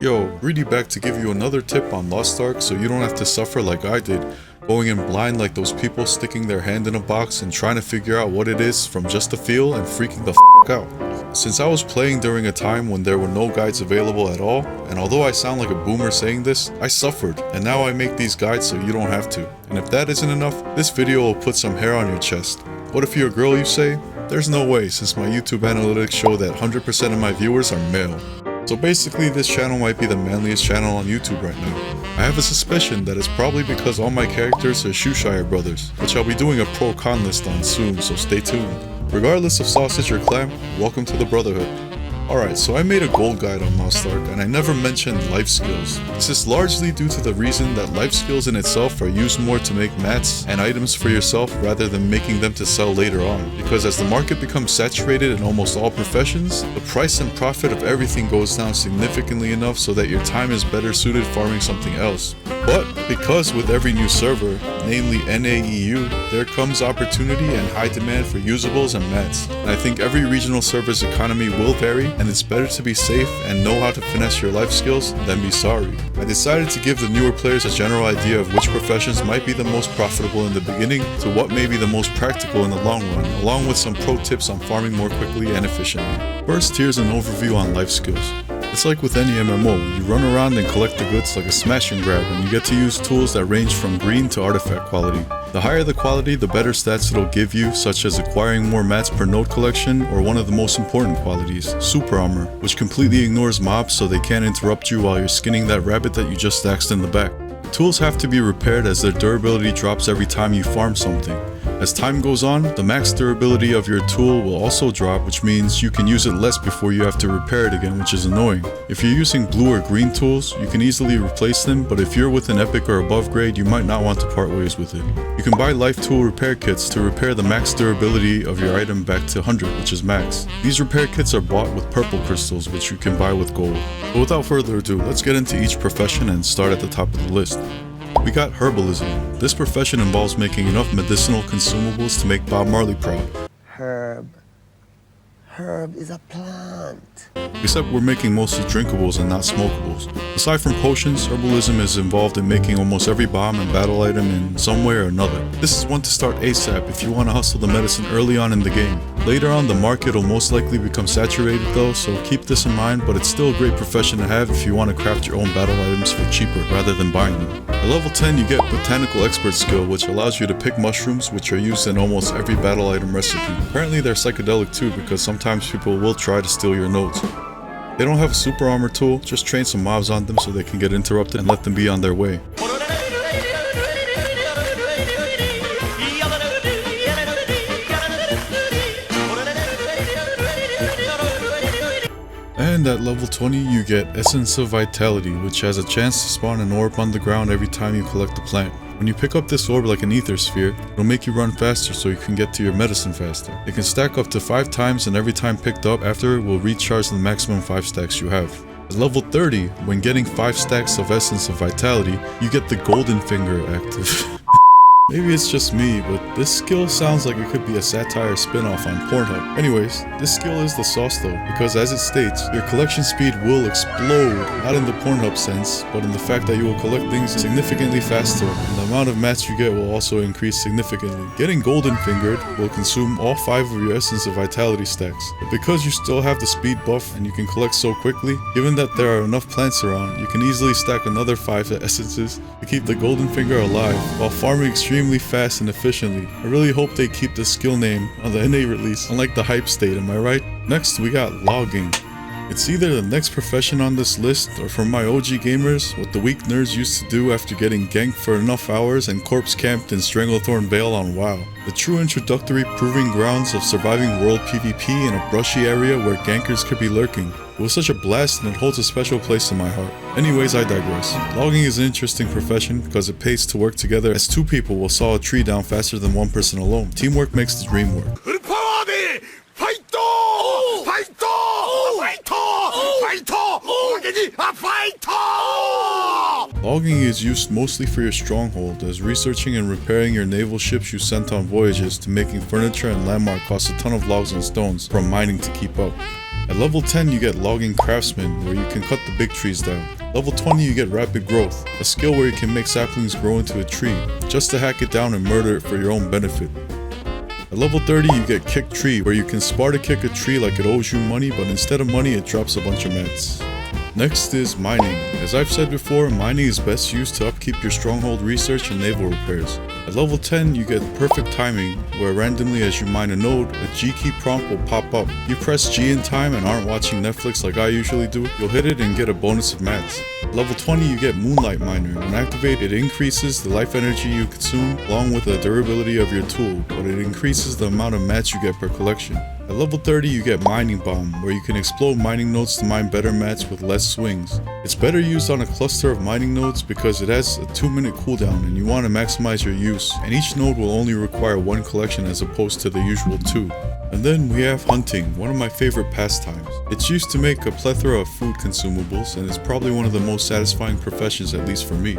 Yo, Greedy back to give you another tip on Lost Ark so you don't have to suffer like I did, going in blind like those people sticking their hand in a box and trying to figure out what it is from just a feel and freaking the f*** out. Since I was playing during a time when there were no guides available at all, and although I sound like a boomer saying this, I suffered, and now I make these guides so you don't have to. And if that isn't enough, this video will put some hair on your chest. What if you're a girl, you say? There's no way, since my YouTube analytics show that 100% of my viewers are male. So basically this channel might be the manliest channel on YouTube right now. I have a suspicion that it's probably because all my characters are Shoeshire brothers, which I'll be doing a pro-con list on soon, so stay tuned. Regardless of sausage or clam, welcome to the Brotherhood. Alright, so I made a gold guide on Lost Ark, and I never mentioned life skills. This is largely due to the reason that life skills in itself are used more to make mats and items for yourself rather than making them to sell later on. Because as the market becomes saturated in almost all professions, the price and profit of everything goes down significantly enough so that your time is better suited farming something else. But because with every new server, namely NAEU, there comes opportunity and high demand for usables and mats. And I think every regional server's economy will vary, and it's better to be safe and know how to finesse your life skills than be sorry. I decided to give the newer players a general idea of which professions might be the most profitable in the beginning to what may be the most practical in the long run, along with some pro tips on farming more quickly and efficiently. First, here's an overview on life skills. It's like with any MMO, you run around and collect the goods like a smash and grab, and you get to use tools that range from green to artifact quality. The higher the quality, the better stats it'll give you, such as acquiring more mats per node collection, or one of the most important qualities, super armor, which completely ignores mobs so they can't interrupt you while you're skinning that rabbit that you just axed in the back. Tools have to be repaired as their durability drops every time you farm something. As time goes on, the max durability of your tool will also drop, which means you can use it less before you have to repair it again, which is annoying. If you're using blue or green tools, you can easily replace them, but if you're with an epic or above grade, you might not want to part ways with it. You can buy life tool repair kits to repair the max durability of your item back to 100, which is max. These repair kits are bought with purple crystals, which you can buy with gold. But without further ado, let's get into each profession and start at the top of the list. We got Herbalism. This profession involves making enough medicinal consumables to make Bob Marley proud. Herb is a plant. Except we're making mostly drinkables and not smokables. Aside from potions, Herbalism is involved in making almost every bomb and battle item in some way or another. This is one to start ASAP if you want to hustle the medicine early on in the game. Later on, the market will most likely become saturated though, so keep this in mind, but it's still a great profession to have if you want to craft your own battle items for cheaper rather than buying them. At level 10, you get Botanical Expert skill, which allows you to pick mushrooms, which are used in almost every battle item recipe. Apparently they're psychedelic too, because sometimes people will try to steal your nodes. They don't have a super armor tool, just train some mobs on them so they can get interrupted and let them be on their way. And at level 20 you get Essence of Vitality, which has a chance to spawn an orb on the ground every time you collect a plant. When you pick up this orb like an ether sphere, it'll make you run faster so you can get to your medicine faster. It can stack up to 5 times, and every time picked up after it will recharge the maximum 5 stacks you have. At level 30, when getting 5 stacks of Essence of Vitality, you get the Golden Finger active. Maybe it's just me, but this skill sounds like it could be a satire spin-off on Pornhub. Anyways, this skill is the sauce though, because as it states, your collection speed will explode, not in the Pornhub sense, but in the fact that you will collect things significantly faster, and the amount of mats you get will also increase significantly. Getting Golden Fingered will consume all 5 of your Essence of Vitality stacks, but because you still have the speed buff and you can collect so quickly, given that there are enough plants around, you can easily stack another 5 essences to keep the Golden Finger alive, while farming extremely fast and efficiently. I really hope they keep the skill name on the NA release, unlike the hype state, am I right? Next we got logging. It's either the next profession on this list, or for my OG gamers, what the weak nerds used to do after getting ganked for enough hours and corpse camped in Stranglethorn Vale on WoW. The true introductory proving grounds of surviving world PvP in a brushy area where gankers could be lurking. It was such a blast, and it holds a special place in my heart. Anyways, I digress. Logging is an interesting profession because it pays to work together, as 2 people will saw a tree down faster than 1 person alone. Teamwork makes the dream work. Logging is used mostly for your stronghold, as researching and repairing your naval ships you sent on voyages to making furniture and landmark costs a ton of logs and stones from mining to keep up. At level 10 you get Logging Craftsman, where you can cut the big trees down. Level 20 you get Rapid Growth, a skill where you can make saplings grow into a tree, just to hack it down and murder it for your own benefit. At level 30 you get Kick Tree, where you can Sparta kick a tree like it owes you money, but instead of money it drops a bunch of mats. Next is Mining. As I've said before, mining is best used to upkeep your stronghold research and naval repairs. At level 10 you get Perfect Timing, where randomly as you mine a node, a G key prompt will pop up. You press G in time and aren't watching Netflix like I usually do, you'll hit it and get a bonus of mats. At level 20 you get Moonlight Miner. When activated, it increases the life energy you consume along with the durability of your tool, but it increases the amount of mats you get per collection. At level 30 you get Mining Bomb, where you can explode mining nodes to mine better mats with less swings. It's better used on a cluster of mining nodes because it has a 2-minute cooldown and you want to maximize your use, and each node will only require 1 collection as opposed to the usual 2. And then we have hunting, one of my favorite pastimes. It's used to make a plethora of food consumables and is probably one of the most satisfying professions, at least for me.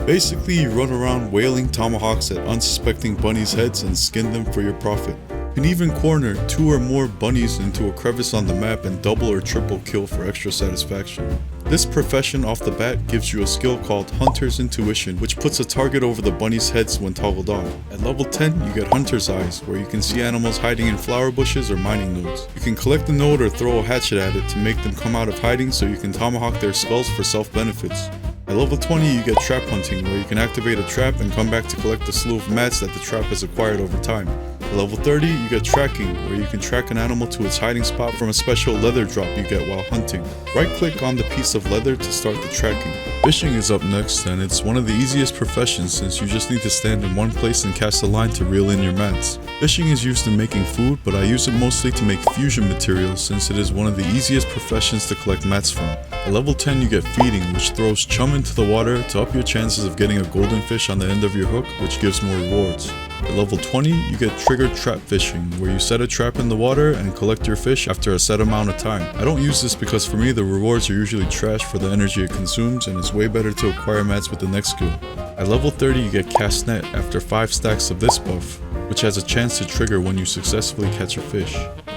Basically, you run around wailing tomahawks at unsuspecting bunnies' heads and skin them for your profit. You can even corner 2 or more bunnies into a crevice on the map and double or triple kill for extra satisfaction. This profession off the bat gives you a skill called Hunter's Intuition, which puts a target over the bunnies' heads when toggled on. At level 10 you get Hunter's Eyes, where you can see animals hiding in flower bushes or mining nodes. You can collect a node or throw a hatchet at it to make them come out of hiding so you can tomahawk their skulls for self-benefits. At level 20 you get Trap Hunting, where you can activate a trap and come back to collect a slew of mats that the trap has acquired over time. At level 30 you get Tracking, where you can track an animal to its hiding spot from a special leather drop you get while hunting. Right click on the piece of leather to start the tracking. Fishing is up next, and it's one of the easiest professions since you just need to stand in one place and cast a line to reel in your mats. Fishing is used in making food, but I use it mostly to make fusion materials since it is one of the easiest professions to collect mats from. At level 10 you get Feeding, which throws chum into the water to up your chances of getting a golden fish on the end of your hook, which gives more rewards. At level 20 you get Triggered Trap Fishing, where you set a trap in the water and collect your fish after a set amount of time. I don't use this because for me the rewards are usually trash for the energy it consumes, and it's way better to acquire mats with the next skill. At level 30 you get Cast Net after 5 stacks of this buff, which has a chance to trigger when you successfully catch a fish.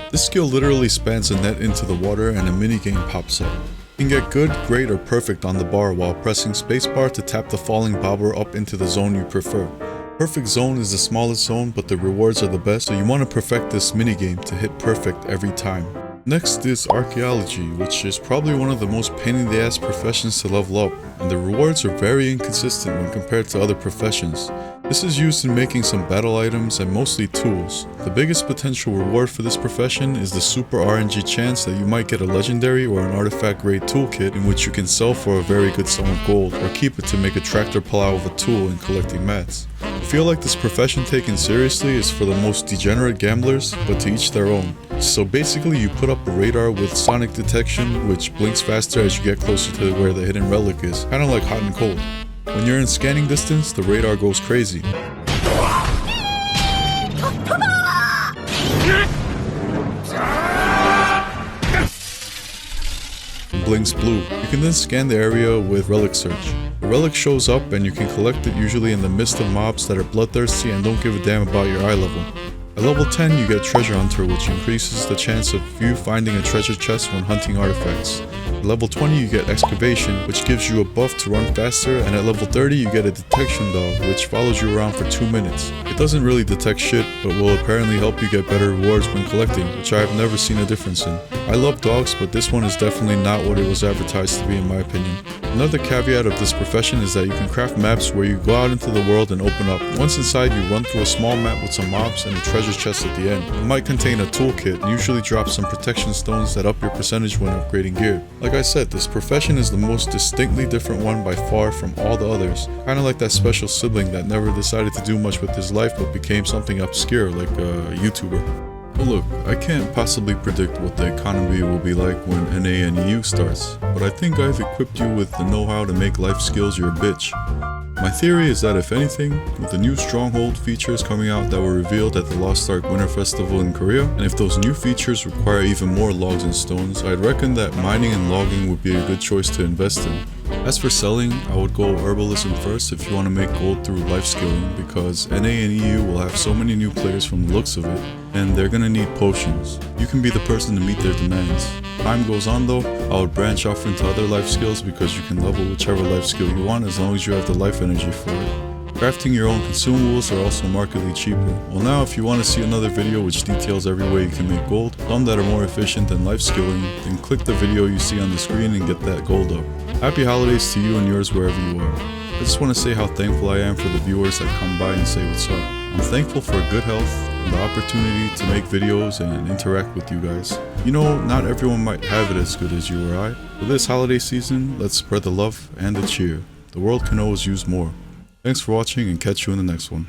This skill literally spans a net into the water and a minigame pops up. You can get good, great, or perfect on the bar while pressing spacebar to tap the falling bobber up into the zone you prefer. Perfect zone is the smallest zone, but the rewards are the best, so you want to perfect this minigame to hit perfect every time. Next is Archaeology, which is probably one of the most pain in the ass professions to level up, and the rewards are very inconsistent when compared to other professions. This is used in making some battle items and mostly tools. The biggest potential reward for this profession is the super RNG chance that you might get a legendary or an artifact grade toolkit in which you can sell for a very good sum of gold, or keep it to make a tractor pull out of a tool in collecting mats. I feel like this profession taken seriously is for the most degenerate gamblers, but to each their own. So basically you put up a radar with sonic detection which blinks faster as you get closer to where the hidden relic is, kinda like hot and cold. When you're in scanning distance, the radar goes crazy. And blinks blue. You can then scan the area with Relic Search. The relic shows up and you can collect it usually in the midst of mobs that are bloodthirsty and don't give a damn about your eye level. At level 10 you get Treasure Hunter, which increases the chance of you finding a treasure chest when hunting artifacts. At level 20 you get Excavation, which gives you a buff to run faster, and at level 30 you get a Detection Dog, which follows you around for 2 minutes. It doesn't really detect shit, but will apparently help you get better rewards when collecting, which I have never seen a difference in. I love dogs, but this one is definitely not what it was advertised to be in my opinion. Another caveat of this profession is that you can craft maps where you go out into the world and open up. Once inside you run through a small map with some mobs and a treasure chest at the end. It might contain a toolkit and usually drop some protection stones that up your percentage when upgrading gear. Like I said, this profession is the most distinctly different one by far from all the others. Kinda like that special sibling that never decided to do much with his life but became something obscure like a YouTuber. But look, I can't possibly predict what the economy will be like when NA and EU starts, but I think I've equipped you with the know-how to make life skills your bitch. My theory is that if anything, with the new Stronghold features coming out that were revealed at the Lost Ark Winter Festival in Korea, and if those new features require even more logs and stones, I'd reckon that mining and logging would be a good choice to invest in. As for selling, I would go Herbalism first if you want to make gold through life skilling, because NA and EU will have so many new players from the looks of it, and they're gonna need potions. You can be the person to meet their demands. Time goes on though, I would branch off into other life skills because you can level whichever life skill you want as long as you have the life energy for it. Crafting your own consumables are also markedly cheaper. Well, now if you want to see another video which details every way you can make gold, some that are more efficient than life skilling, then click the video you see on the screen and get that gold up. Happy holidays to you and yours wherever you are. I just want to say how thankful I am for the viewers that come by and say what's up. I'm thankful for good health and the opportunity to make videos and interact with you guys. You know, not everyone might have it as good as you or I. For this holiday season, let's spread the love and the cheer. The world can always use more. Thanks for watching and catch you in the next one.